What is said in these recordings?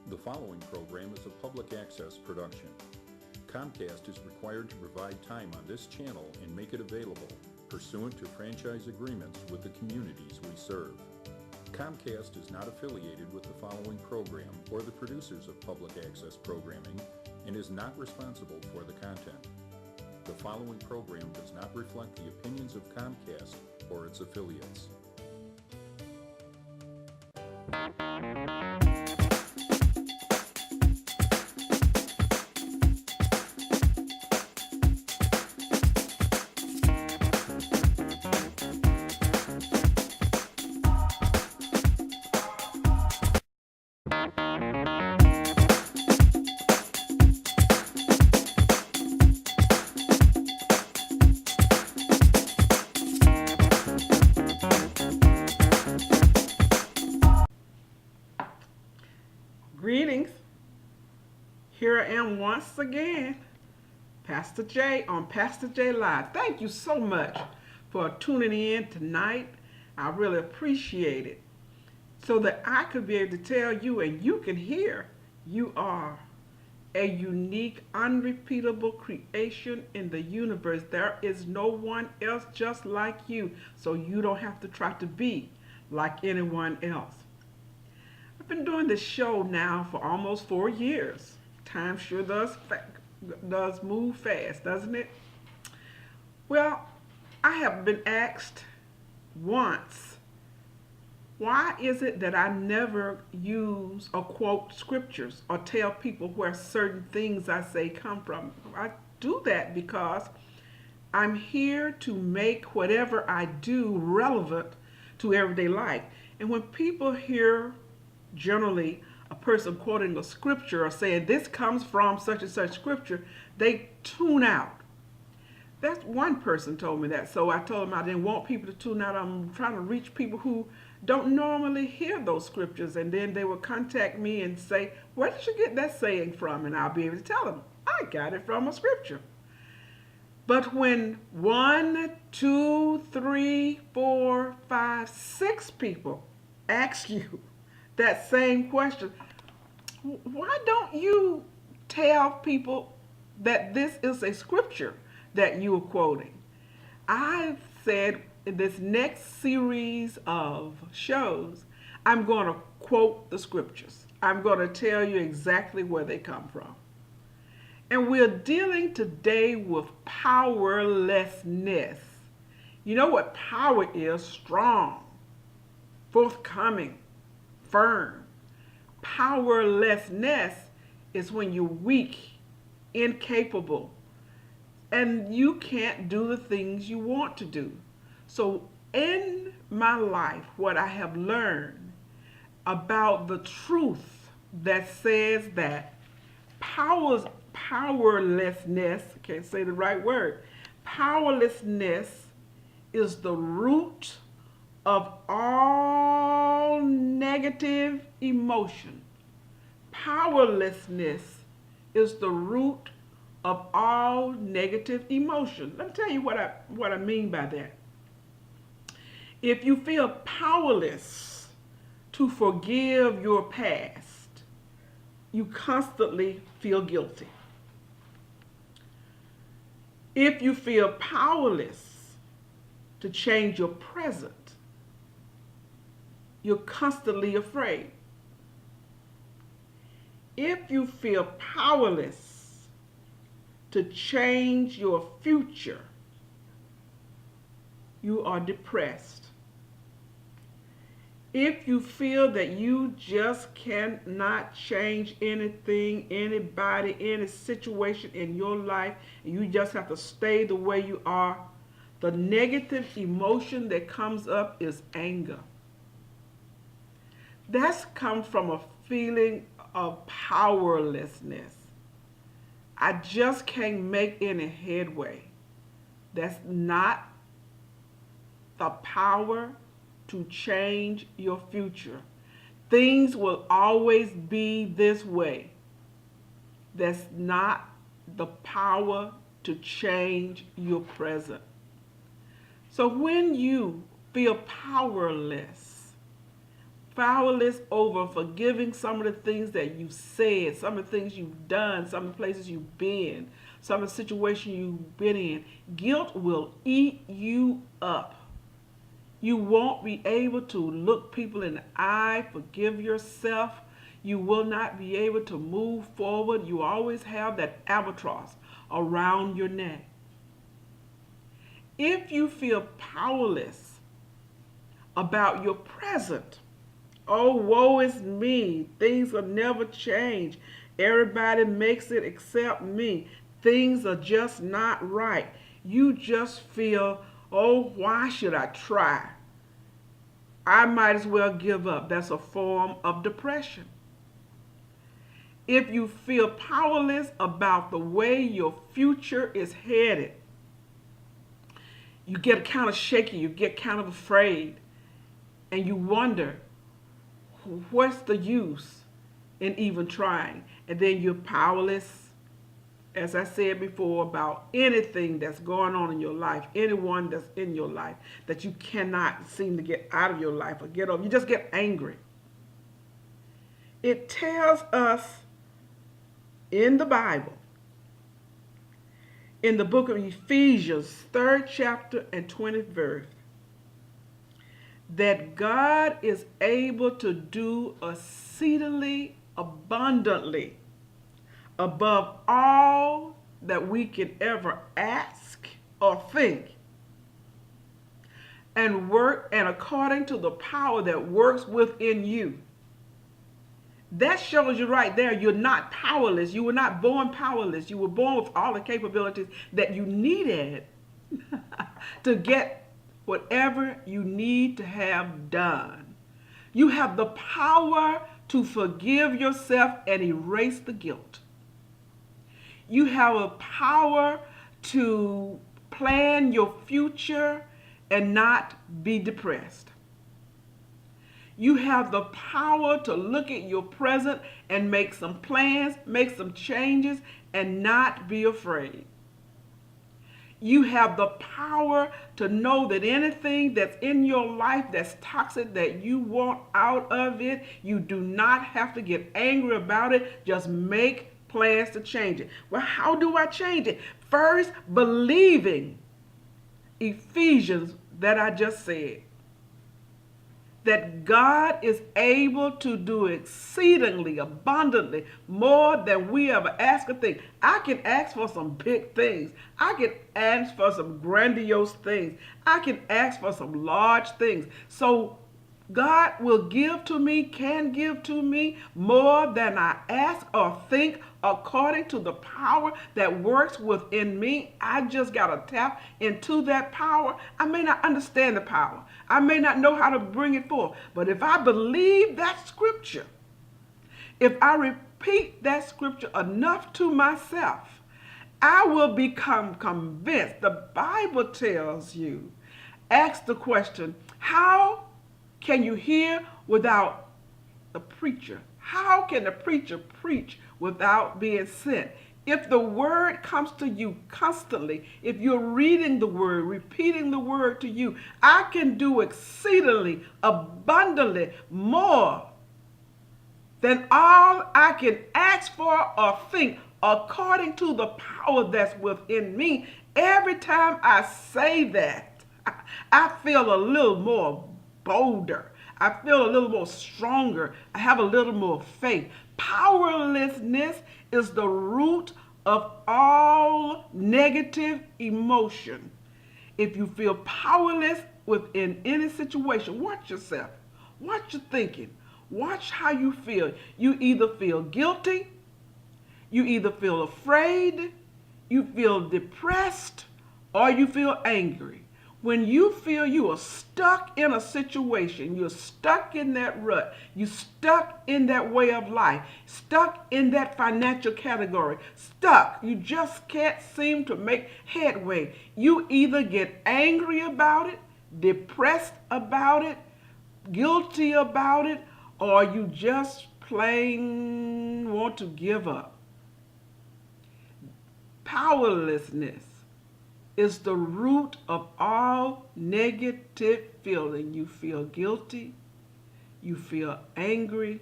The following program is a public access production. Comcast is required to provide time on this channel and make it available pursuant to franchise agreements with the communities we serve. Comcast is not affiliated with the following program or the producers of public access programming and is not responsible for the content. The following program does not reflect the opinions of Comcast or its affiliates. Greetings. Here I am once again, Pastor J on Pastor J Live. Thank you so much for tuning in tonight. I really appreciate it. So that I could be able to tell you and you can hear you are a unique, unrepeatable creation in the universe. There is no one else just like you, so you don't have to try to be like anyone else. I've been doing this show now for almost 4 years. Time sure does move fast, doesn't it? Well, I have been asked once, why is it that I never use or quote scriptures or tell people where certain things I say come from? I do that because I'm here to make whatever I do relevant to everyday life. And when people hear generally a person quoting a scripture or saying this comes from such and such scripture, they tune out. That's one person told me that, so I told him I didn't want people to tune out. I'm trying to reach people who don't normally hear those scriptures, and then they will contact me and say, where did you get that saying from? And I'll be able to tell them, I got it from a scripture. But when 1, 2, 3, 4, 5, 6 people ask you that same question, why don't you tell people that this is a scripture that you are quoting? I said in this next series of shows, I'm going to quote the scriptures. I'm going to tell you exactly where they come from. And we're dealing today with powerlessness. You know what power is? Strong, forthcoming, firm. Powerlessness is when you're weak, incapable, and you can't do the things you want to do. So in my life, what I have learned about the truth that says that powerlessness, I can't say the right word, powerlessness is the root of all negative emotion. Powerlessness is the root of all negative emotion. Let me tell you what I mean by that. If you feel powerless to forgive your past, you constantly feel guilty. If you feel powerless to change your present, you're constantly afraid. If you feel powerless to change your future, you are depressed. If you feel that you just cannot change anything, anybody, any situation in your life, and you just have to stay the way you are, the negative emotion that comes up is anger. That's come from a feeling of powerlessness. I just can't make any headway. That's not the power to change your future. Things will always be this way. That's not the power to change your present. So when you feel powerless, powerless over forgiving some of the things that you've said, some of the things you've done, some of the places you've been, some of the situations you've been in. Guilt will eat you up. You won't be able to look people in the eye, forgive yourself. You will not be able to move forward. You always have that albatross around your neck. If you feel powerless about your present, oh, woe is me, things will never change. Everybody makes it except me. Things are just not right. You just feel, oh, why should I try? I might as well give up. That's a form of depression. If you feel powerless about the way your future is headed, you get kind of shaky, you get kind of afraid, and you wonder, what's the use in even trying? And then you're powerless, as I said before, about anything that's going on in your life, anyone that's in your life that you cannot seem to get out of your life or get over. You just get angry. It tells us in the Bible, in the book of Ephesians, 3rd chapter and 20th verse, that God is able to do exceedingly abundantly above all that we can ever ask or think, and work, and according to the power that works within you. That shows you right there, you're not powerless. You were not born powerless. You were born with all the capabilities that you needed to get whatever you need to have done. You have the power to forgive yourself and erase the guilt. You have a power to plan your future and not be depressed. You have the power to look at your present and make some plans, make some changes, and not be afraid. You have the power to know that anything that's in your life that's toxic, that you want out of it, you do not have to get angry about it. Just make plans to change it. Well, how do I change it? First, believing Ephesians that I just said, that God is able to do exceedingly abundantly more than we ever ask or think. I can ask for some big things. I can ask for some grandiose things. I can ask for some large things. So God will give to me, can give to me more than I ask or think, according to the power that works within me. I just got to tap into that power. I may not understand the power. I may not know how to bring it forth. But if I believe that scripture, if I repeat that scripture enough to myself, I will become convinced. The Bible tells you, ask the question, how can you hear without the preacher? How can the preacher preach without being sent? If the word comes to you constantly, if you're reading the word, repeating the word to you, I can do exceedingly abundantly more than all I can ask for or think, according to the power that's within me. Every time I say that, I feel a little more bolder. I feel a little more stronger. I have a little more faith. Powerlessness is the root of all negative emotion. If you feel powerless within any situation, watch yourself. Watch your thinking. Watch how you feel. You either feel guilty, you either feel afraid, you feel depressed, or you feel angry. When you feel you are stuck in a situation, you're stuck in that rut, you're stuck in that way of life, stuck in that financial category, stuck, you just can't seem to make headway. You either get angry about it, depressed about it, guilty about it, or you just plain want to give up. Powerlessness is the root of all negative feeling. You feel guilty, you feel angry,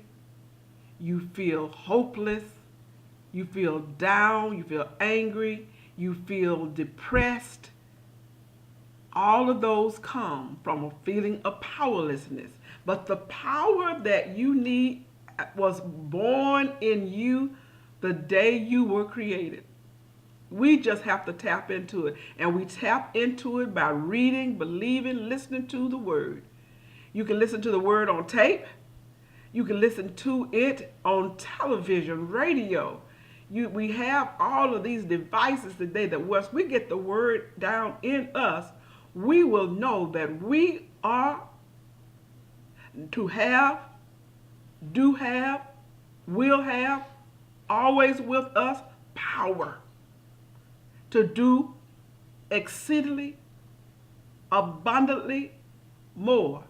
you feel hopeless, you feel down, you feel angry, you feel depressed. All of those come from a feeling of powerlessness. But the power that you need was born in you the day you were created. We just have to tap into it. And we tap into it by reading, believing, listening to the word. You can listen to the word on tape. You can listen to it on television, radio. We have all of these devices today that once we get the word down in us, we will know that we are to have, do have, will have, always with us, power to do exceedingly, abundantly more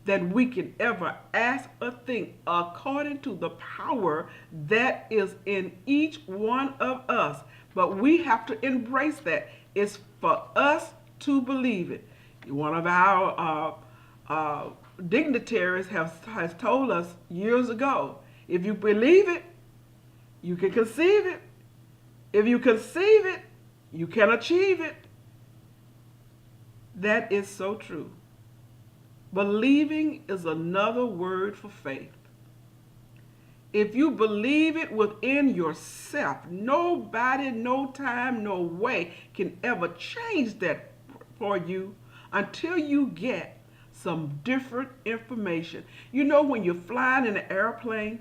than we can ever ask or think, according to the power that is in each one of us. But we have to embrace that. It's for us to believe it. One of our dignitaries has told us years ago, if you believe it, you can conceive it. If you conceive it, you can achieve it. That is so true. Believing is another word for faith. If you believe it within yourself, nobody, no time, no way can ever change that for you until you get some different information. You know, when you're flying in an airplane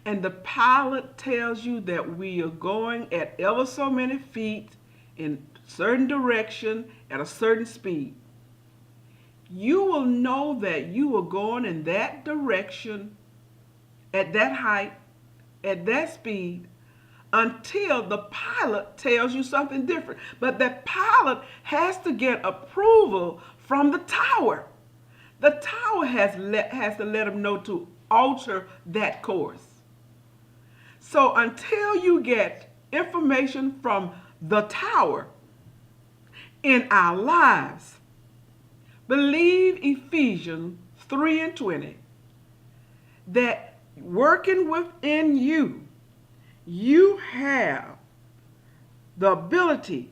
and the pilot tells you that we are going at ever so many feet in a certain direction at a certain speed, you will know that you are going in that direction at that height, at that speed, until the pilot tells you something different. But that pilot has to get approval from the tower. The tower has to let him know to alter that course. So until you get information from the tower in our lives, believe Ephesians 3:20 that working within you, you have the ability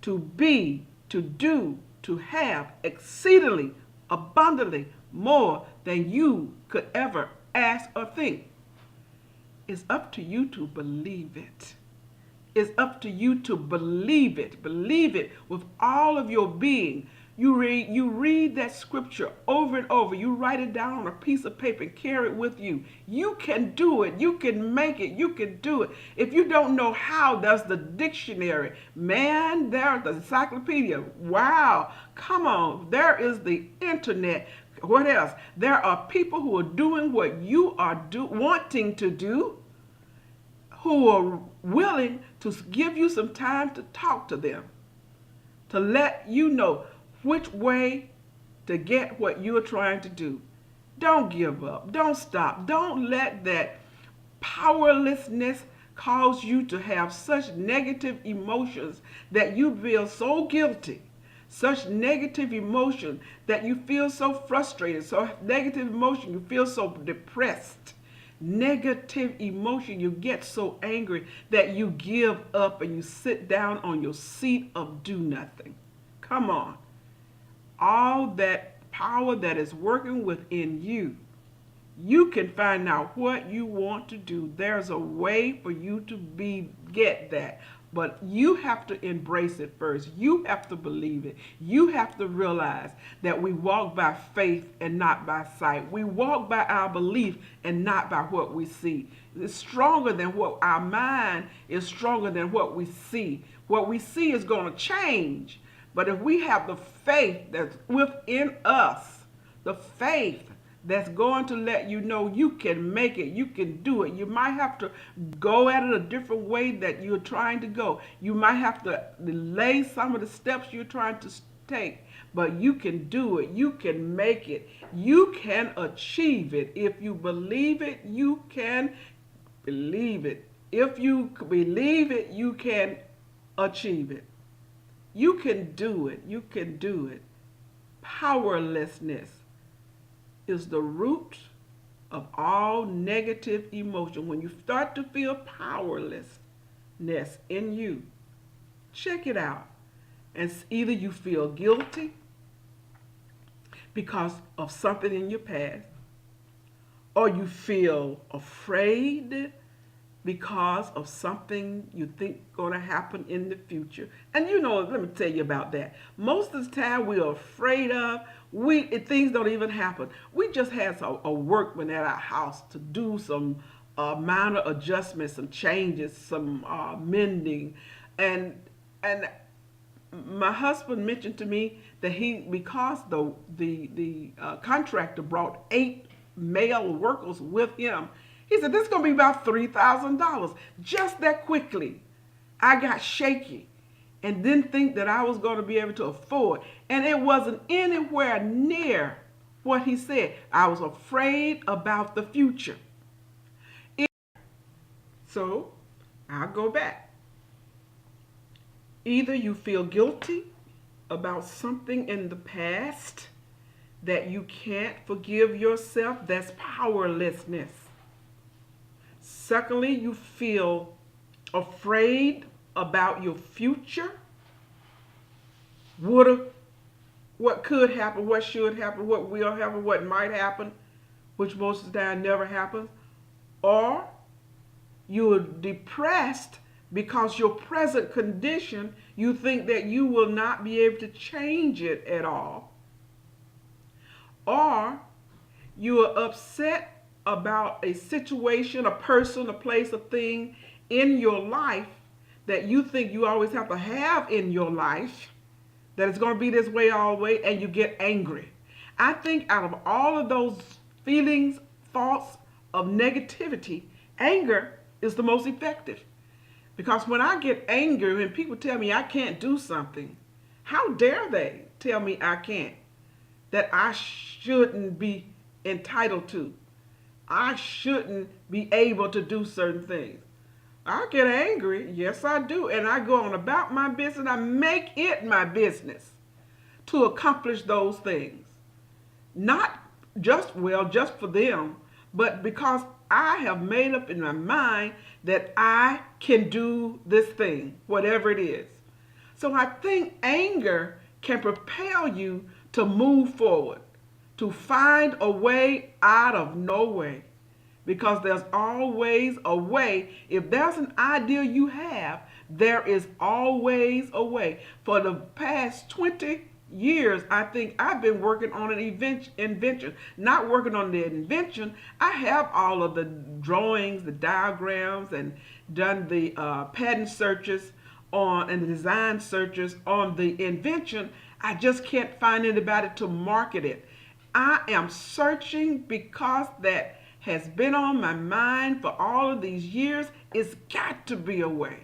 to be, to do, to have exceedingly, abundantly more than you could ever ask or think. It's up to you to believe it. It's up to you to believe it. Believe it with all of your being. You read that scripture over and over. You write it down on a piece of paper and carry it with you. You can do it. You can make it. You can do it. If you don't know how, there's the dictionary. Man, there's the encyclopedia. Wow. Come on. There is the internet. What else? There are people who are doing what you are wanting to do, who are willing to give you some time to talk to them, to let you know which way to get what you're trying to do. Don't give up. Don't stop. Don't let that powerlessness cause you to have such negative emotions that you feel so guilty, such negative emotion that you feel so frustrated, so negative emotion you feel so depressed, negative emotion you get so angry that you give up and you sit down on your seat of do nothing. Come on. All that power that is working within you, you can find out what you want to do. There's a way for you to get that. But you have to embrace it first. You have to believe it. You have to realize that we walk by faith and not by sight. We walk by our belief and not by what we see. It's stronger than what our mind is, stronger than what we see. What we see is going to change. But if we have the faith that's within us, the faith that's going to let you know you can make it, you can do it. You might have to go at it a different way that you're trying to go. You might have to delay some of the steps you're trying to take, but you can do it. You can make it. You can achieve it. If you believe it, you can believe it. If you believe it, you can achieve it. You can do it. You can do it. Powerlessness is the root of all negative emotion. When you start to feel powerlessness in you, check it out. And either you feel guilty because of something in your past, or you feel afraid because of something you think going to happen in the future. And let me tell you about that. Most of the time we're afraid of, things don't even happen. We just had a workman at our house to do some minor adjustments, some changes, some mending. And my husband mentioned to me that because the contractor brought 8 male workers with him, he said, this is going to be about $3,000. Just that quickly, I got shaky and didn't think that I was going to be able to afford. And it wasn't anywhere near what he said. I was afraid about the future. So I'll go back. Either you feel guilty about something in the past that you can't forgive yourself, that's powerlessness. Secondly, you feel afraid about your future. What could happen, what should happen, what will happen, what might happen, which most of the time never happens. Or you're depressed because your present condition, you think that you will not be able to change it at all. Or you are upset about a situation, a person, a place, a thing in your life that you think you always have to have in your life, that it's going to be this way all the way, and you get angry. I think out of all of those feelings, thoughts of negativity, anger is the most effective. Because when I get angry, when people tell me I can't do something, how dare they tell me I can't, that I shouldn't be entitled to. I shouldn't be able to do certain things. I get angry, yes I do, and I go on about my business. I make it my business to accomplish those things. Not just for them, but because I have made up in my mind that I can do this thing, whatever it is. So I think anger can propel you to move forward, to find a way out of no way. Because there's always a way. If there's an idea you have, there is always a way. For the past 20 years, I think I've been working on an invention. Not working on the invention. I have all of the drawings, the diagrams, and done the patent searches and the design searches on the invention. I just can't find anybody to market it. I am searching because that has been on my mind for all of these years. It's got to be a way.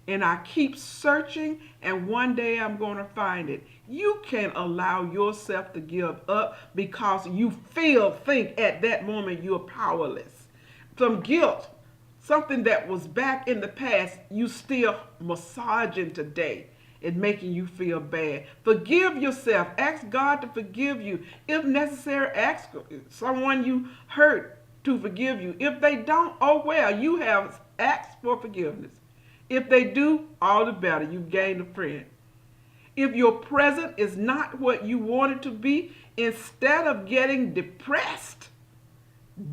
And I keep searching, and one day I'm going to find it. You can't allow yourself to give up because you think at that moment you're powerless. Some guilt, something that was back in the past, you still massaging today. It's making you feel bad. Forgive yourself. Ask God to forgive you. If necessary, ask someone you hurt to forgive you. If they don't, oh well, you have asked for forgiveness. If they do, all the better. You've gained a friend. If your present is not what you want it to be, instead of getting depressed,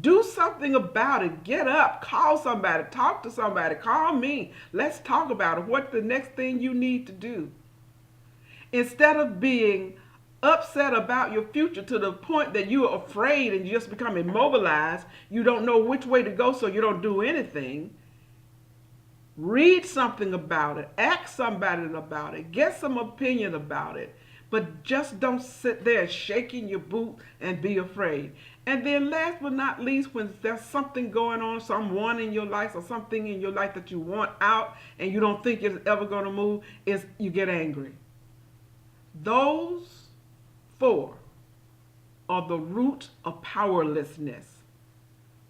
do something about it. Get up, call somebody, talk to somebody, call me. Let's talk about it. What's the next thing you need to do? Instead of being upset about your future to the point that you are afraid and you just become immobilized, you don't know which way to go, so you don't do anything. Read something about it, ask somebody about it, get some opinion about it, but just don't sit there shaking your boot and be afraid. And then last but not least, when there's something going on, someone in your life or something in your life that you want out and you don't think it's ever going to move, is you get angry. Those 4 are the root of powerlessness.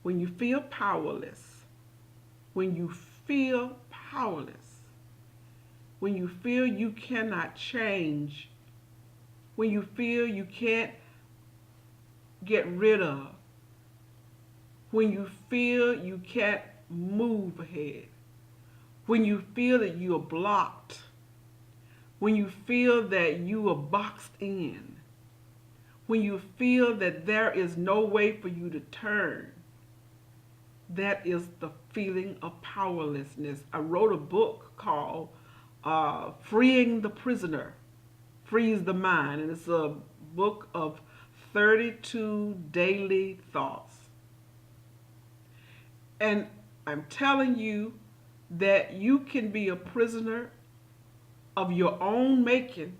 When you feel powerless, when you feel powerless, when you feel you cannot change, when you feel you can't get rid of, when you feel you can't move ahead, when you feel that you are blocked, when you feel that you are boxed in, when you feel that there is no way for you to turn, that is the feeling of powerlessness. I wrote a book called Freeing the Prisoner, Frees the Mind, and it's a book of 32 daily thoughts. And I'm telling you that you can be a prisoner of your own making,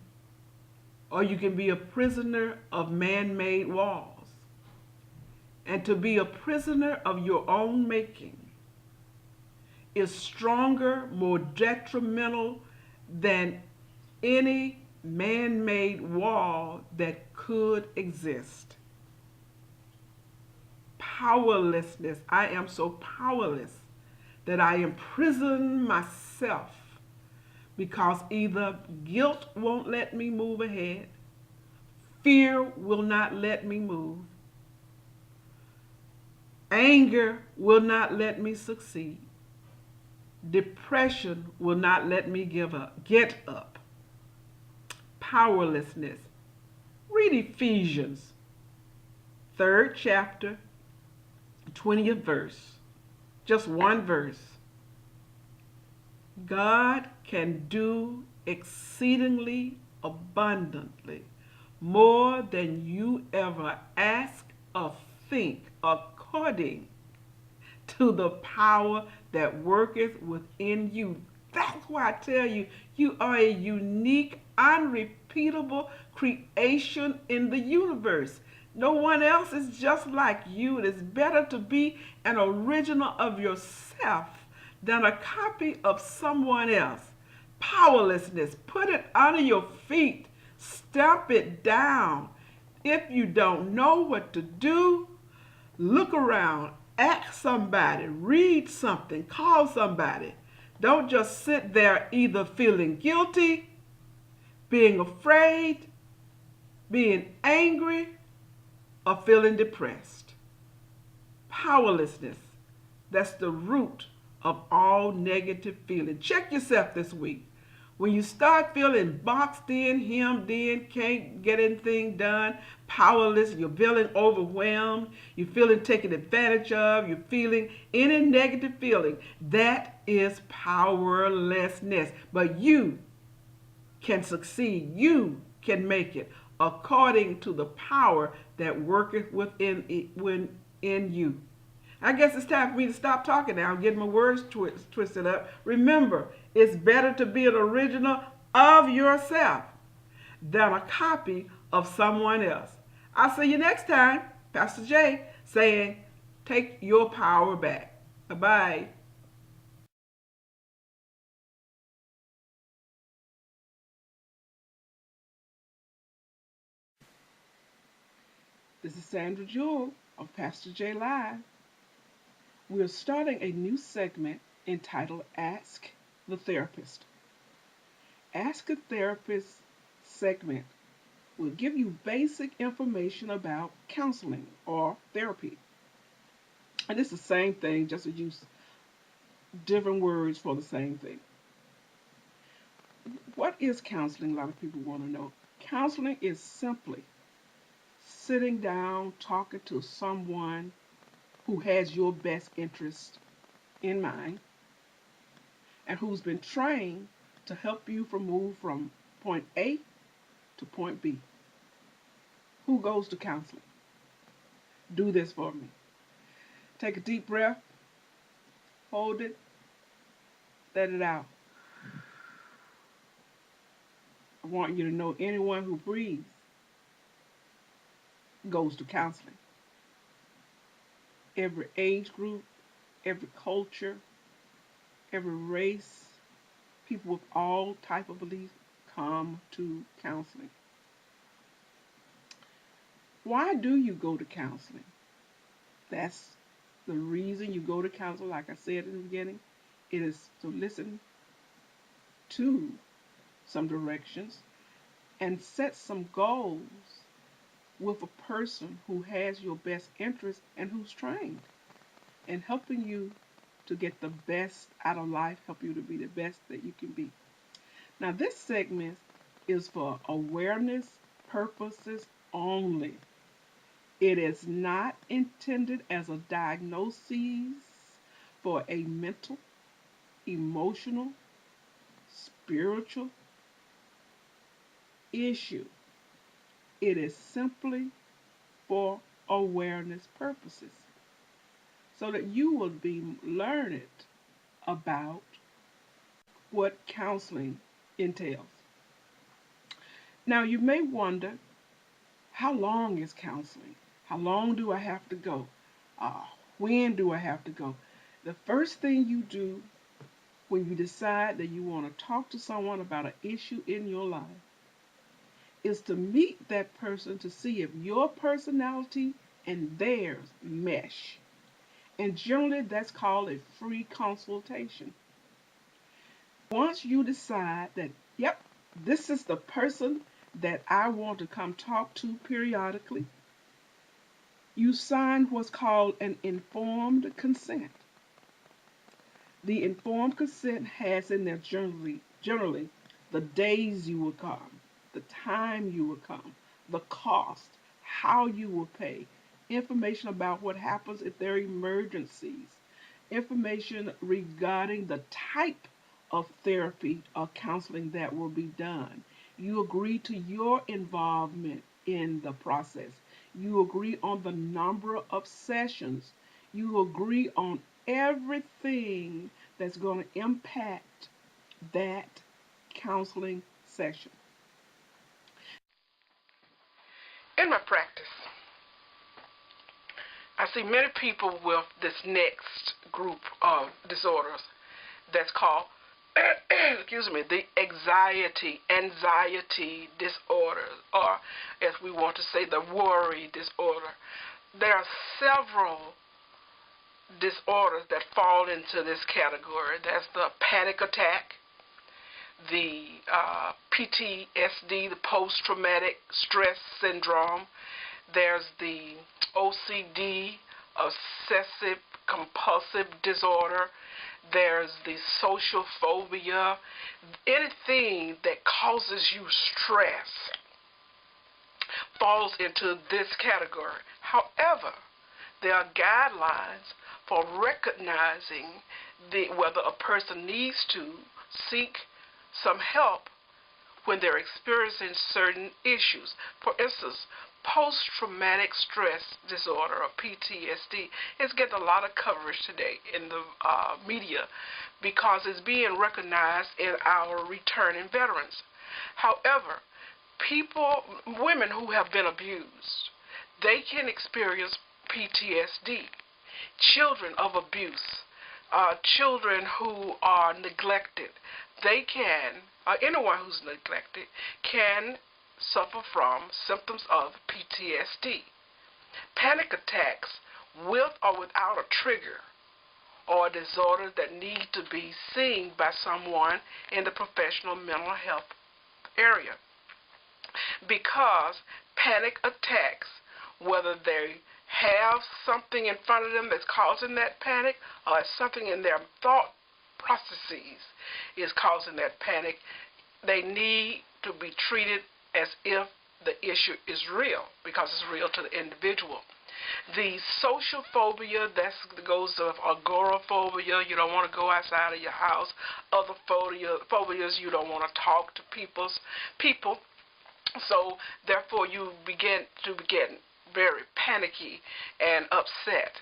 or you can be a prisoner of man made walls. And to be a prisoner of your own making is stronger, more detrimental than any man made wall that could exist. Powerlessness. I am so powerless that I imprison myself because either guilt won't let me move ahead, fear will not let me move, anger will not let me succeed, depression will not let me get up. Powerlessness. Read Ephesians, 3rd chapter, 20th verse. Just one verse. God can do exceedingly abundantly more than you ever ask or think, according to the power that worketh within you. That's why I tell you, you are a unique, unrepeatable creation in the universe. No one else is just like you. It is better to be an original of yourself than a copy of someone else. Powerlessness, put it under your feet, stamp it down. If you don't know what to do, look around, ask somebody, read something, call somebody. Don't just sit there either feeling guilty, being afraid, being angry, or feeling depressed. Powerlessness, that's the root of all negative feeling. Check yourself this week. When you start feeling boxed in, hemmed in, can't get anything done, powerless, you're feeling overwhelmed, you're feeling taken advantage of, you're feeling any negative feeling, that is powerlessness. But you can succeed. You can make it according to the power that worketh within you. I guess it's time for me to stop talking now. I'm getting my words twisted up. Remember, it's better to be an original of yourself than a copy of someone else. I'll see you next time. Pastor J saying, take your power back. Bye-bye. This is Sandra Jewell of Pastor J Live. We're starting a new segment entitled Ask the Therapist. Ask a Therapist segment will give you basic information about counseling or therapy. And it's the same thing, just to use different words for the same thing. What is counseling? A lot of people want to know. Counseling is simply sitting down, talking to someone who has your best interest in mind and who's been trained to help you move from point A to point B. Who goes to counseling? Do this for me. Take a deep breath, hold it, let it out. I want you to know anyone who breathes goes to counseling. Every age group, every culture, every race, people with all type of beliefs come to counseling. Why do you go to counseling? That's the reason you go to counseling. Like I said in the beginning, it is to listen to some directions and set some goals with a person who has your best interest and who's trained in helping you to get the best out of life, help you to be the best that you can be. Now, this segment is for awareness purposes only. It is not intended as a diagnosis for a mental, emotional, spiritual issue. It is simply for awareness purposes so that you will be learned about what counseling entails. Now, you may wonder, how long is counseling? How long do I have to go? When do I have to go? The first thing you do when you decide that you want to talk to someone about an issue in your life is to meet that person to see if your personality and theirs mesh. And generally, that's called a free consultation. Once you decide that, yep, this is the person that I want to come talk to periodically, you sign what's called an informed consent. The informed consent has in there generally the days you will come, the time you will come, the cost, how you will pay, information about what happens if there are emergencies, information regarding the type of therapy or counseling that will be done. You agree to your involvement in the process. You agree on the number of sessions. You agree on everything that's going to impact that counseling session. In my practice, I see many people with this next group of disorders that's called the anxiety disorder, or as we want to say, the worry disorder. There are several disorders that fall into this category. There's the panic attack, the PTSD, the post-traumatic stress syndrome. There's the OCD, obsessive compulsive disorder. There's the social phobia. Anything that causes you stress falls into this category. However, there are guidelines for recognizing whether a person needs to seek some help when they're experiencing certain issues. For instance, post-traumatic stress disorder, or PTSD, is getting a lot of coverage today in the media because it's being recognized in our returning veterans. However, women who have been abused, they can experience PTSD. Children of abuse, children who are neglected, anyone who's neglected can suffer from symptoms of PTSD. Panic attacks with or without a trigger or disorders that need to be seen by someone in the professional mental health area. Because panic attacks, whether they have something in front of them that's causing that panic, or something in their thought processes is causing that panic, they need to be treated as if the issue is real, because it's real to the individual. The social phobia, that goes to agoraphobia, you don't want to go outside of your house. Other phobias, you don't want to talk to people. So therefore you begin very panicky and upset.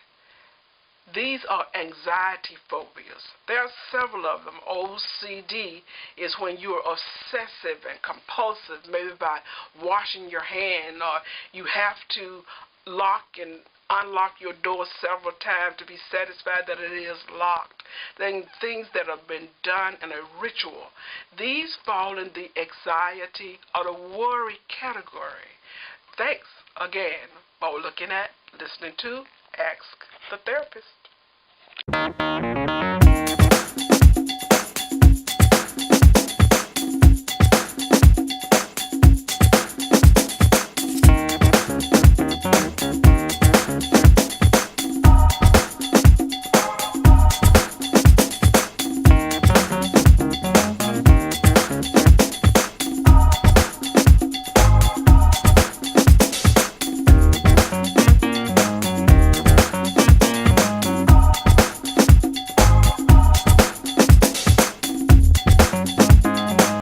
These are anxiety phobias. There are several of them. OCD is when you're obsessive and compulsive, maybe by washing your hand, or you have to lock and unlock your door several times to be satisfied that it is locked. Then things that have been done in a ritual. These fall in the anxiety or the worry category. Thanks again for looking at, listening to Ask the Therapist.